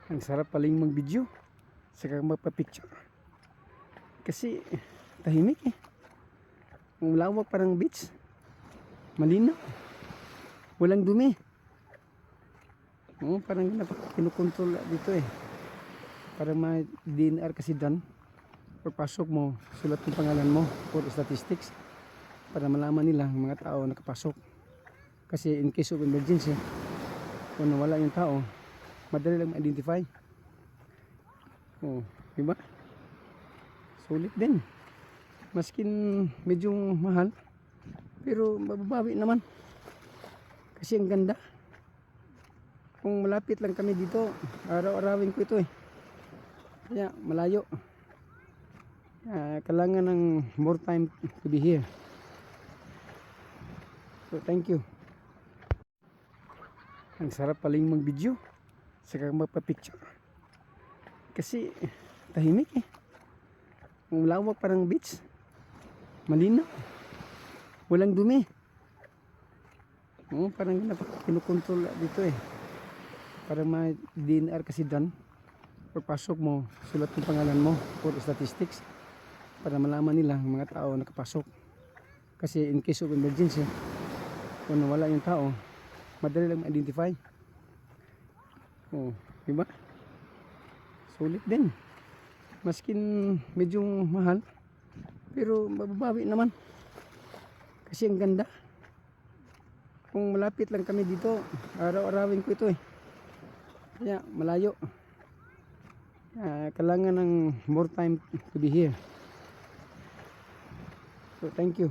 Ang sarap paling mag-video saka magpa-picture. Kasi tahimik eh. Ang lawak parang beach. Malinaw. Walang dumi. Parang kinukontrol dito eh. Para ma-DNR kasi dyan. Pagpasok mo, sulat yung pangalan mo for statistics. Para malaman nila ang mga tao nakapasok. Kasi in case of emergency, kung nawala yung tao, madali lang ma-identify. Diba? Sulit din. Maskin medyo mahal, pero mababawi naman. Kasi ang ganda. Kung malapit lang kami dito, araw-arawin ko ito eh. Kaya malayo. Kailangan ng more time to be here. So thank you. Ang sarap paling mag-video saka magpa-picture. Kasi tahimik eh. Ang lawak parang beach. Malinaw. Walang dumi. Parang kinukontrol dito eh. Para ma-DNR kasi dyan. Pagpasok mo, sulat yung pangalan mo for statistics. Para malaman nila ang mga tao nakapasok. Kasi in case of emergency, kung nawala yung tao, madali lang ma-identify. Diba? Sulit din. Maskin medyo mahal, pero mababawi naman. Kasi ang ganda. Kung malapit lang kami dito, araw-arawin ko ito eh. Kaya malayo. Kailangan ng more time to be here. So thank you.